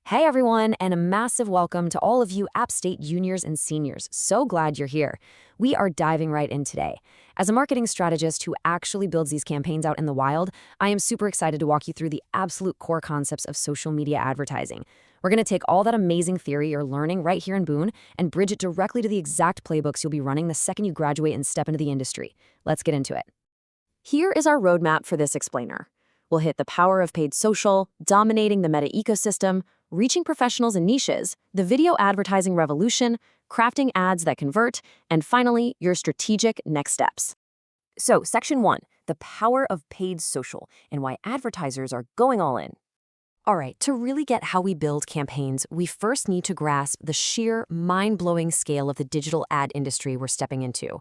Hey everyone, and a massive welcome to all of you App State juniors and seniors. So glad you're here. We are diving right in today. As a marketing strategist who actually builds these campaigns out in the wild, I am super excited to walk you through the absolute core concepts of social media advertising. We're going to take all that amazing theory you're learning right here in Boone and bridge it directly to the exact playbooks you'll be running the second you graduate and step into the industry. Let's get into it. Here is our roadmap for this explainer. We'll hit the power of paid social, dominating the meta ecosystem, reaching professionals and niches, the video advertising revolution, crafting ads that convert, and finally, your strategic next steps. So, Section 1, the power of paid social and why advertisers are going all in. All right, to really get how we build campaigns, we first need to grasp the sheer, mind-blowing scale of the digital ad industry we're stepping into.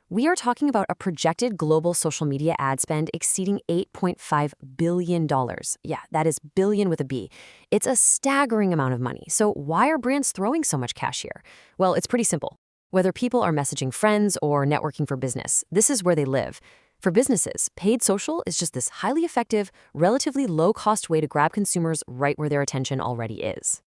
We are talking about a projected global social media ad spend exceeding $8.5 billion. Yeah, that is billion with a B. It's a staggering amount of money. So why are brands throwing so much cash here? Well, it's pretty simple. Whether people are messaging friends or networking for business, this is where they live. For businesses, paid social is just this highly effective, relatively low-cost way to grab consumers right where their attention already is.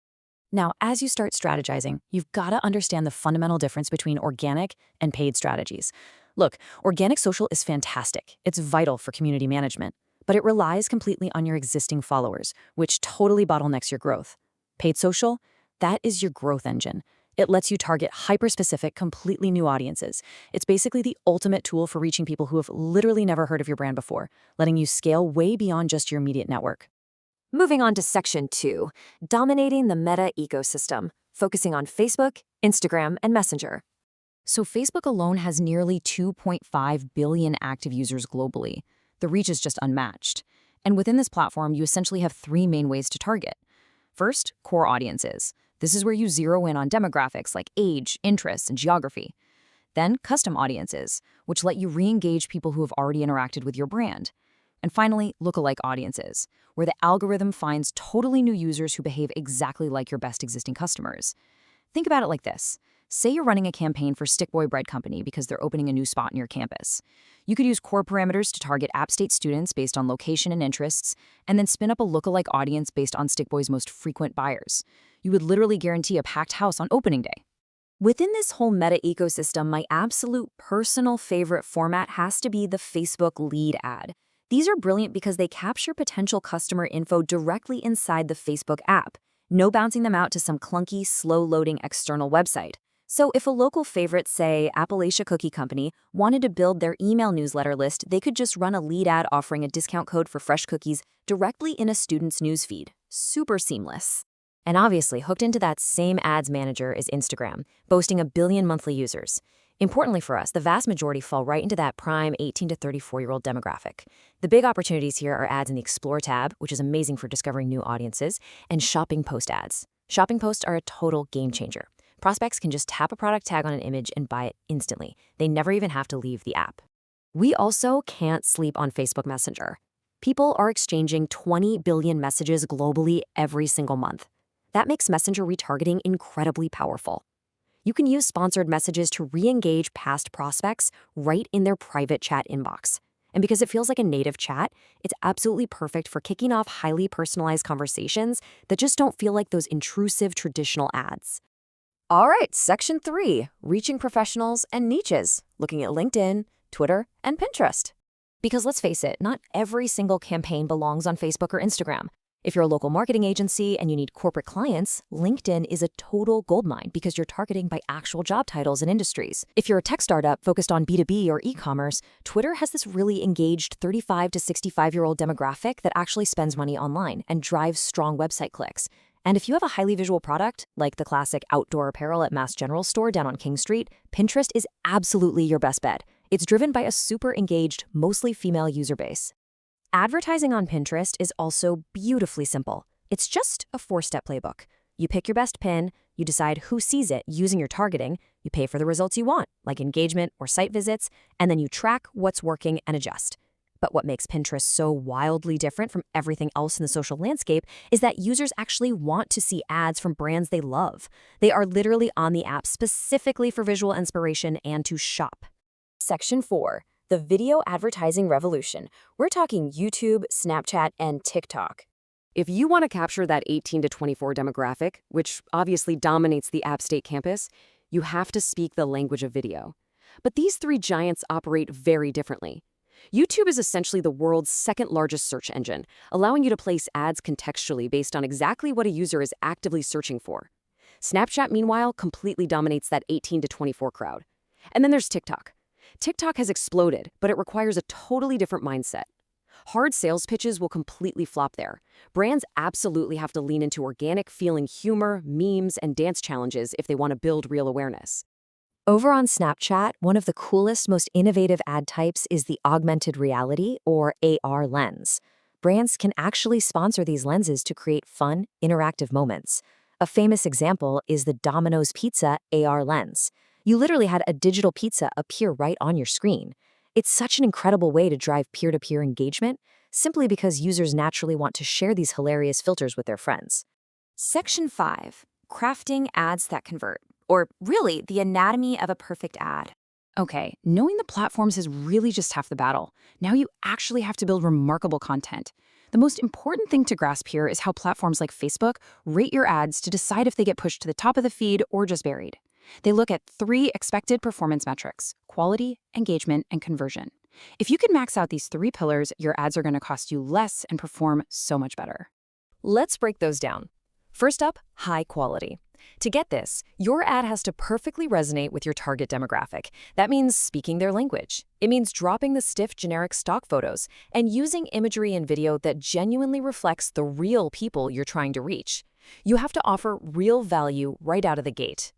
Now, as you start strategizing, you've got to understand the fundamental difference between organic and paid strategies. Look, organic social is fantastic. It's vital for community management, but it relies completely on your existing followers, which totally bottlenecks your growth. Paid social, that is your growth engine. It lets you target hyper-specific, completely new audiences. It's basically the ultimate tool for reaching people who have literally never heard of your brand before, letting you scale way beyond just your immediate network. Moving on to Section 2, dominating the meta ecosystem, focusing on Facebook, Instagram, and Messenger. So Facebook alone has nearly 2.5 billion active users globally. The reach is just unmatched. And within this platform, you essentially have three main ways to target. First, core audiences. This is where you zero in on demographics like age, interests, and geography. Then, custom audiences, which let you re-engage people who have already interacted with your brand. And finally, lookalike audiences, where the algorithm finds totally new users who behave exactly like your best existing customers. Think about it like this. Say you're running a campaign for Stickboy Bread Company because they're opening a new spot in your campus. You could use core parameters to target App State students based on location and interests, and then spin up a lookalike audience based on Stickboy's most frequent buyers. You would literally guarantee a packed house on opening day. Within this whole meta ecosystem, my absolute personal favorite format has to be the Facebook lead ad. These are brilliant because they capture potential customer info directly inside the Facebook app, no bouncing them out to some clunky, slow-loading external website. So if a local favorite, say Appalachia Cookie Company, wanted to build their email newsletter list, they could just run a lead ad offering a discount code for fresh cookies directly in a student's newsfeed. Super seamless. And obviously, hooked into that same ads manager is Instagram, boasting 1 billion monthly users. Importantly for us, the vast majority fall right into that prime 18 to 34-year-old demographic. The big opportunities here are ads in the Explore tab, which is amazing for discovering new audiences, and shopping post ads. Shopping posts are a total game changer. Prospects can just tap a product tag on an image and buy it instantly. They never even have to leave the app. We also can't sleep on Facebook Messenger. People are exchanging 20 billion messages globally every single month. That makes Messenger retargeting incredibly powerful. You can use sponsored messages to re-engage past prospects right in their private chat inbox. And because it feels like a native chat, it's absolutely perfect for kicking off highly personalized conversations that just don't feel like those intrusive traditional ads. All right, Section 3, reaching professionals and niches, looking at LinkedIn, Twitter, and Pinterest. Because let's face it, not every single campaign belongs on Facebook or Instagram. If you're a local marketing agency and you need corporate clients, LinkedIn is a total goldmine because you're targeting by actual job titles and industries. If you're a tech startup focused on B2B or e-commerce, Twitter has this really engaged 35 to 65-year-old demographic that actually spends money online and drives strong website clicks. And if you have a highly visual product, like the classic outdoor apparel at Mass General Store down on King Street, Pinterest is absolutely your best bet. It's driven by a super engaged, mostly female user base. Advertising on Pinterest is also beautifully simple. It's just a 4-step playbook. You pick your best pin, you decide who sees it using your targeting, you pay for the results you want, like engagement or site visits, and then you track what's working and adjust. But what makes Pinterest so wildly different from everything else in the social landscape is that users actually want to see ads from brands they love. They are literally on the app specifically for visual inspiration and to shop. Section 4. The video advertising revolution. We're talking YouTube, Snapchat, and TikTok. If you want to capture that 18 to 24 demographic, which obviously dominates the App State campus, you have to speak the language of video. But these three giants operate very differently. YouTube is essentially the world's second largest search engine, allowing you to place ads contextually based on exactly what a user is actively searching for. Snapchat, meanwhile, completely dominates that 18 to 24 crowd. And then there's TikTok. TikTok has exploded, but it requires a totally different mindset. Hard sales pitches will completely flop there. Brands absolutely have to lean into organic feeling humor, memes, and dance challenges if they want to build real awareness. Over on Snapchat, one of the coolest, most innovative ad types is the augmented reality, or AR lens. Brands can actually sponsor these lenses to create fun, interactive moments. A famous example is the Domino's Pizza AR lens. You literally had a digital pizza appear right on your screen. It's such an incredible way to drive peer-to-peer engagement, simply because users naturally want to share these hilarious filters with their friends. Section 5. Crafting ads that convert. Or really, the anatomy of a perfect ad. Okay, knowing the platforms is really just half the battle. Now you actually have to build remarkable content. The most important thing to grasp here is how platforms like Facebook rate your ads to decide if they get pushed to the top of the feed or just buried. They look at 3 expected performance metrics: quality, engagement, and conversion. If you can max out these 3 pillars, your ads are going to cost you less and perform so much better. Let's break those down. First up, high quality. To get this, your ad has to perfectly resonate with your target demographic. That means speaking their language. It means dropping the stiff, generic stock photos and using imagery and video that genuinely reflects the real people you're trying to reach. You have to offer real value right out of the gate.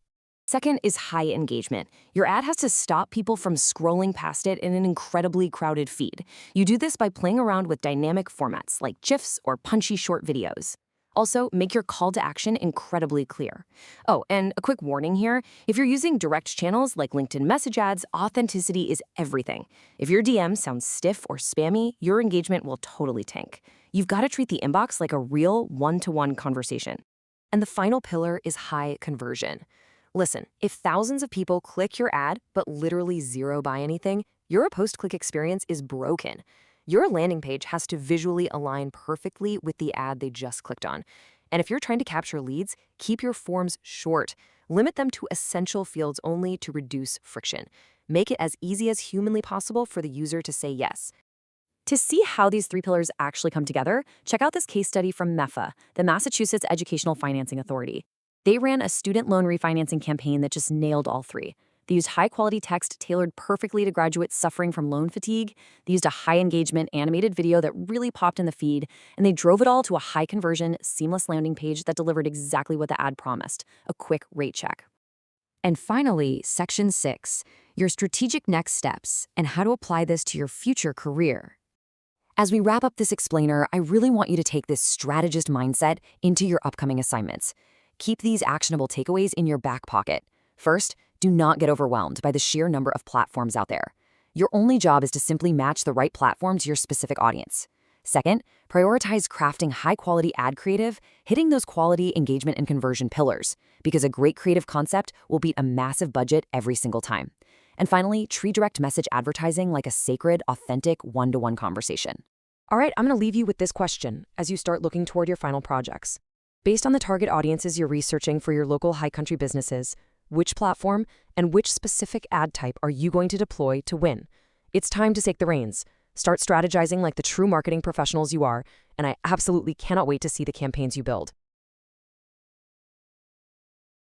Second is high engagement. Your ad has to stop people from scrolling past it in an incredibly crowded feed. You do this by playing around with dynamic formats like GIFs or punchy short videos. Also, make your call to action incredibly clear. Oh, and a quick warning here, if you're using direct channels like LinkedIn message ads, authenticity is everything. If your DM sounds stiff or spammy, your engagement will totally tank. You've got to treat the inbox like a real one-to-one conversation. And the final pillar is high conversion. Listen, if thousands of people click your ad, but literally zero buy anything, your post-click experience is broken. Your landing page has to visually align perfectly with the ad they just clicked on. And if you're trying to capture leads, keep your forms short. Limit them to essential fields only to reduce friction. Make it as easy as humanly possible for the user to say yes. To see how these 3 pillars actually come together, check out this case study from MEFA, the Massachusetts Educational Financing Authority. They ran a student loan refinancing campaign that just nailed all 3. They used high-quality text tailored perfectly to graduates suffering from loan fatigue. They used a high-engagement animated video that really popped in the feed, and they drove it all to a high-conversion, seamless landing page that delivered exactly what the ad promised, a quick rate check. And finally, Section 6, your strategic next steps and how to apply this to your future career. As we wrap up this explainer, I really want you to take this strategist mindset into your upcoming assignments. Keep these actionable takeaways in your back pocket. First, do not get overwhelmed by the sheer number of platforms out there. Your only job is to simply match the right platform to your specific audience. Second, prioritize crafting high-quality ad creative, hitting those quality, engagement, and conversion pillars, because a great creative concept will beat a massive budget every single time. And finally, treat direct message advertising like a sacred, authentic, one-to-one conversation. All right, I'm going to leave you with this question as you start looking toward your final projects. Based on the target audiences you're researching for your local high-country businesses, which platform and which specific ad type are you going to deploy to win? It's time to take the reins. Start strategizing like the true marketing professionals you are, and I absolutely cannot wait to see the campaigns you build.